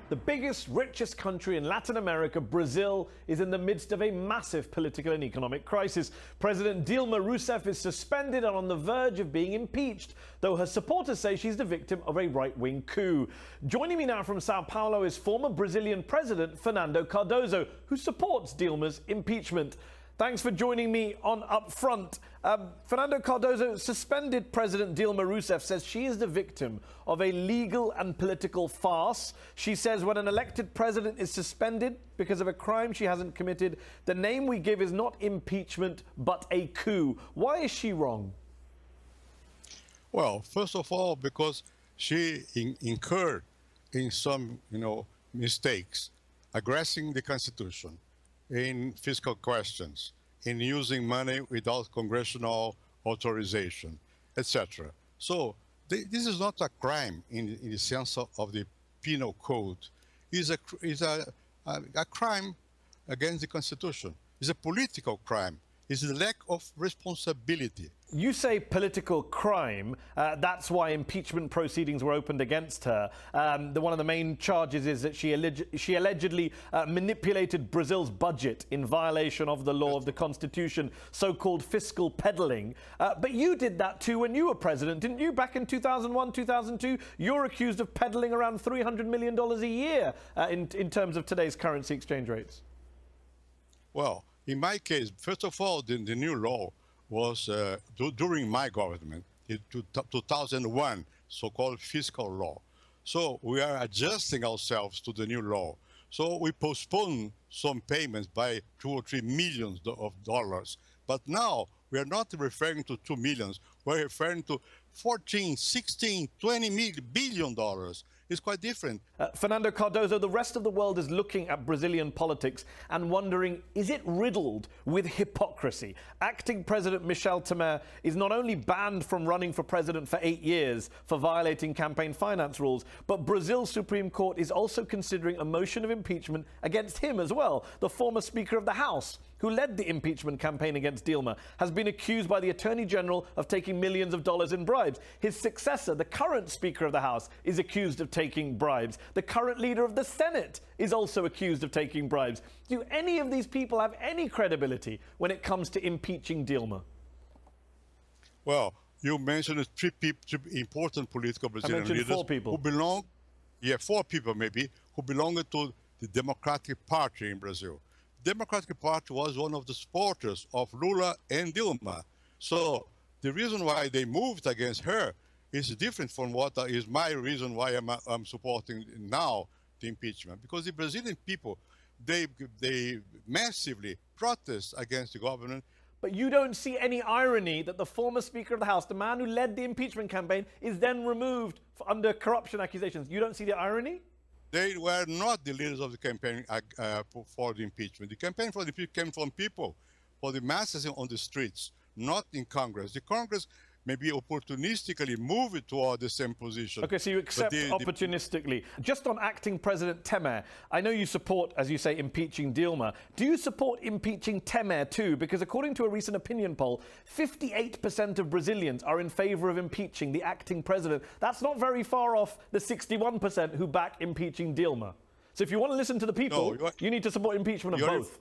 The biggest, richest country in Latin America, Brazil, is in the midst of a massive political and economic crisis. President Dilma Rousseff is suspended and on the verge of being impeached, though her supporters say she's the victim of a right-wing coup. Joining me now from Sao Paulo is former Brazilian President Fernando Cardoso, who supports Dilma's impeachment. Thanks for joining me on Up Front. Fernando Cardoso, suspended President Dilma Rousseff says she is the victim of a legal and political farce. She says when an elected president is suspended because of a crime she hasn't committed, the name we give is not impeachment, but a coup. Why is she wrong? Well, first of all, because she incurred in some, mistakes, aggressing the Constitution, in fiscal questions, in using money without congressional authorization, etc. So this is not a crime in the sense of the penal code. It's a crime against the Constitution. It's a political crime. It's the lack of responsibility. You say political crime. That's why impeachment proceedings were opened against her. One of the main charges is that she allegedly manipulated Brazil's budget in violation of the law of the Constitution, so-called fiscal peddling. But you did that too when you were president, didn't you? Back in 2001, 2002, you're accused of peddling around $300 million a year in terms of today's currency exchange rates. Well, in my case, first of all, the new law was during my government, in 2001, so-called fiscal law. So we are adjusting ourselves to the new law. So we postponed some payments by $2 or $3 million of dollars. But now we are not referring to 2 millions. We're referring to 14, 16, 20 billion dollars. It's quite different. Fernando Cardoso, the rest of the world is looking at Brazilian politics and wondering, is it riddled with hypocrisy? Acting President Michel Temer is not only banned from running for president for 8 years for violating campaign finance rules, but Brazil's Supreme Court is also considering a motion of impeachment against him as well. The former Speaker of the House, who led the impeachment campaign against Dilma, has been accused by the Attorney General of taking millions of dollars in bribes. His successor, the current Speaker of the House, is accused of taking bribes. The current leader of the Senate is also accused of taking bribes. Do any of these people have any credibility when it comes to impeaching Dilma? Well, you mentioned three important political Brazilian leaders 4 people. Who belong, 4 people maybe, who belong to the Democratic Party in Brazil. Democratic Party was one of the supporters of Lula and Dilma. So the reason why they moved against her is different from what is my reason why I'm supporting now the impeachment. Because the Brazilian people, they massively protest against the government. But you don't see any irony that the former Speaker of the House, the man who led the impeachment campaign, is then removed under corruption accusations. You don't see the irony? They were not the leaders of the campaign for the impeachment. The campaign for the impeachment came from people, for the masses on the streets, not in Congress. The Congress maybe opportunistically moved toward the same position. Okay, so you accept opportunistically. Just on acting President Temer, I know you support, as you say, impeaching Dilma. Do you support impeaching Temer too? Because according to a recent opinion poll, 58% of Brazilians are in favor of impeaching the acting president. That's not very far off the 61% who back impeaching Dilma. So if you want to listen to the people, you need to support impeachment of both.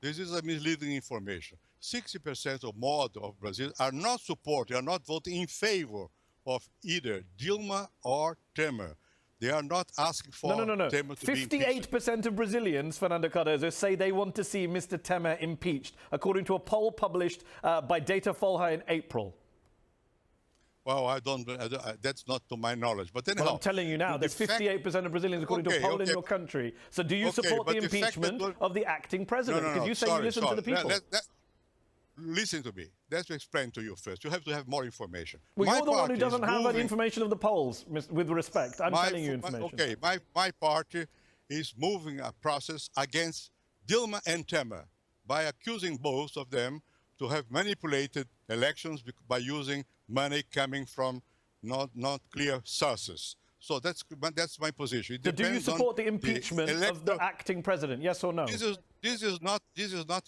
This is a misleading information. 60% or more of Brazil are not supporting, are not voting in favor of either Dilma or Temer. They are not asking for Temer to be impeached. 58% of Brazilians, Fernando Cardoso, say they want to see Mr. Temer impeached, according to a poll published by Datafolha in April. Well, that's not to my knowledge. But anyhow, well, I'm telling you now, there's 58% of Brazilians, according to a poll in your country. So do you support the impeachment of the acting president? Because you say you listen to the people. Listen to me. Let's explain to you first. You have to have more information. Well, you're the one who doesn't have any information of the polls, with respect. I'm telling you information. Okay, my party is moving a process against Dilma and Temer by accusing both of them to have manipulated elections by using money coming from not clear sources. So that's my position. It So do you depends on support the impeachment of the acting president? Yes or no? This is not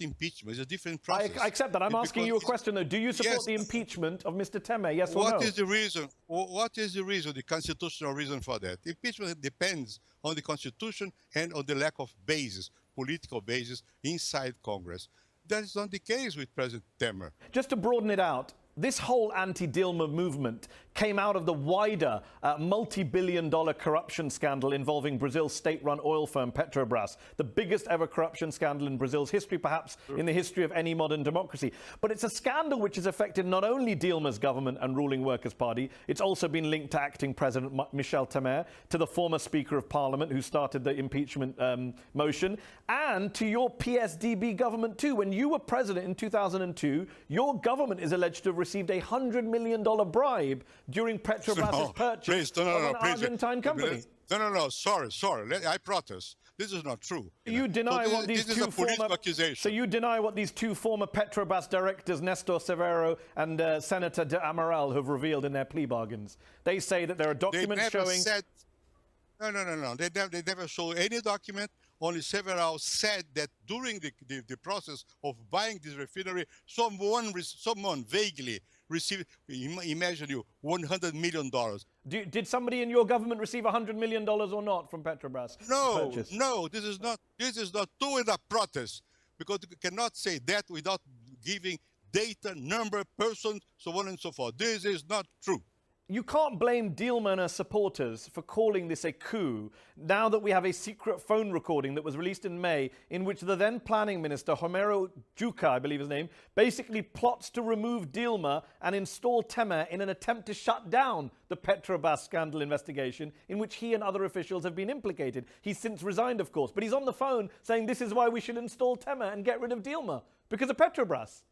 impeachment. It's a different process. I accept that. I'm asking you a question though. Do you support Yes. the impeachment of Mr. Temer? Yes or no? What is the reason? What is the reason? The constitutional reason for that? Impeachment depends on the Constitution and on the lack of basis, political basis inside Congress. That is not the case with President Temer. Just to broaden it out, this whole anti-Dilma movement came out of the wider multi-billion-dollar corruption scandal involving Brazil's state-run oil firm Petrobras, the biggest ever corruption scandal in Brazil's history, perhaps in the history of any modern democracy. But it's a scandal which has affected not only Dilma's government and ruling Workers' Party, it's also been linked to acting President Michel Temer, to the former Speaker of Parliament who started the impeachment motion, and to your PSDB government too. When you were president in 2002, your government is alleged to have received a $100 million bribe during Petrobras' purchase of an Argentine company. No, sorry. I protest. This is not true. You deny so what these this two is a political former accusation. So you deny what these two former Petrobras directors, Nestor Severo and Senator de Amaral, have revealed in their plea bargains. They say that there are documents showing. No. They never show any document. Only Severo said that during the process of buying this refinery, someone vaguely received, imagine you, $100 million. Did somebody in your government receive $100 million or not from Petrobras? No, this is not true in a protest, because you cannot say that without giving data, number, person, so on and so forth. This is not true. You can't blame Dilma and her supporters for calling this a coup now that we have a secret phone recording that was released in May in which the then planning minister, Homero Juca, I believe his name, basically plots to remove Dilma and install Temer in an attempt to shut down the Petrobras scandal investigation in which he and other officials have been implicated. He's since resigned, of course, but he's on the phone saying this is why we should install Temer and get rid of Dilma, because of Petrobras.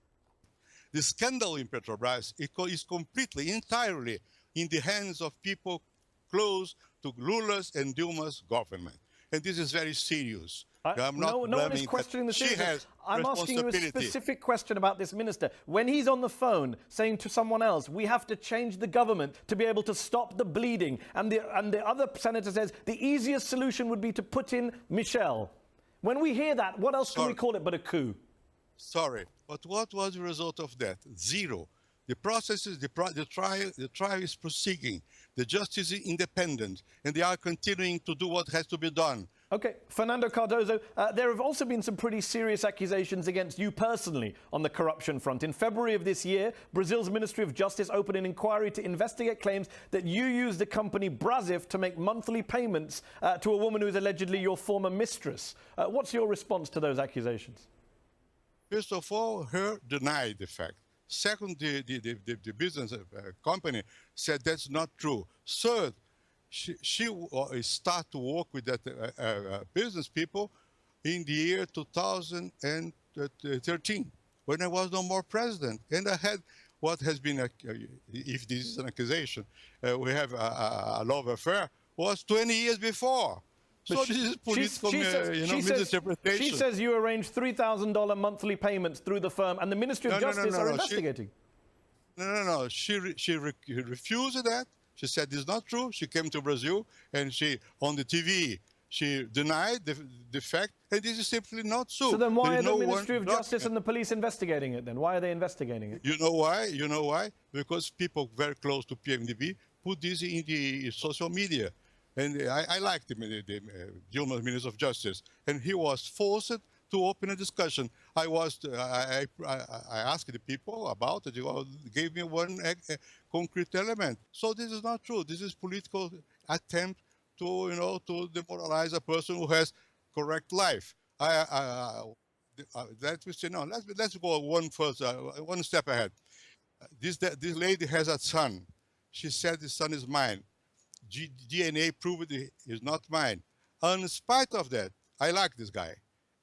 The scandal in Petrobras is completely, entirely in the hands of people close to Lula's and Dilma's government. And this is very serious. I'm not no one is questioning the seriousness. I'm asking you a specific question about this minister. When he's on the phone saying to someone else, we have to change the government to be able to stop the bleeding, and the other senator says the easiest solution would be to put in Michel. When we hear that, what else can we call it but a coup? Sorry, but what was the result of that? Zero. The process is, the trial is proceeding. The justice is independent, and they are continuing to do what has to be done. Okay, Fernando Cardoso, there have also been some pretty serious accusations against you personally on the corruption front. In February of this year, Brazil's Ministry of Justice opened an inquiry to investigate claims that you used the company Brazif to make monthly payments to a woman who is allegedly your former mistress. What's your response to those accusations? First of all, her denied the fact. Second, the business company said that's not true. Third, she started to work with that business people in the year 2013, when I was no more president. And I had what has been, if this is an accusation, we have a love affair, was 20 years before. So this is political, misinterpretation. She says you arranged $3,000 monthly payments through the firm, and the Ministry of Justice are investigating. No. She refused that. She said this is not true. She came to Brazil, and on the TV, she denied the fact, and this is simply not so. So then why are the Ministry of Justice and the police investigating it then? Why are they investigating it? You know why? Because people very close to PMDB put this in the social media. And I liked Dilma's Minister of Justice, and he was forced to open a discussion. I asked the people about it. They gave me one concrete element. So this is not true. This is political attempt to demoralize a person who has correct life. Let's go one step ahead. This lady has a son. She said the son is mine. DNA proved it is not mine. And in spite of that, I like this guy.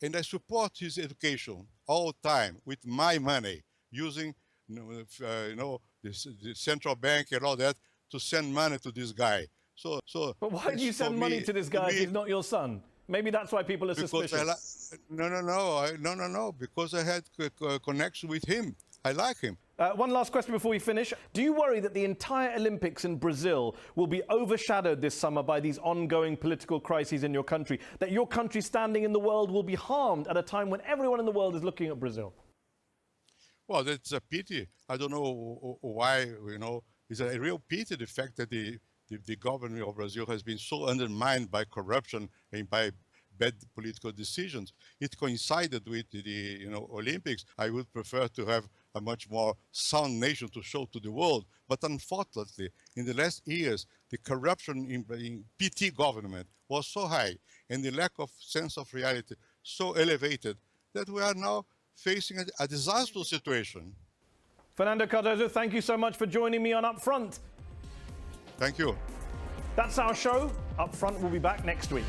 And I support his education all the time with my money, using the central bank and all that to send money to this guy. But why do you send money to this guy if he's not your son? Maybe that's why people are suspicious. No, because I had a connection with him. I like him. One last question before we finish. Do you worry that the entire Olympics in Brazil will be overshadowed this summer by these ongoing political crises in your country? That your country's standing in the world will be harmed at a time when everyone in the world is looking at Brazil? Well, that's a pity. I don't know why, it's a real pity, the fact that the government of Brazil has been so undermined by corruption and by bad political decisions. It coincided with the Olympics. I would prefer to have a much more sound nation to show to the world. But unfortunately, in the last years, the corruption in PT government was so high and the lack of sense of reality so elevated that we are now facing a disastrous situation. Fernando Cardoso, thank you so much for joining me on Upfront. Thank you. That's our show. Upfront will be back next week.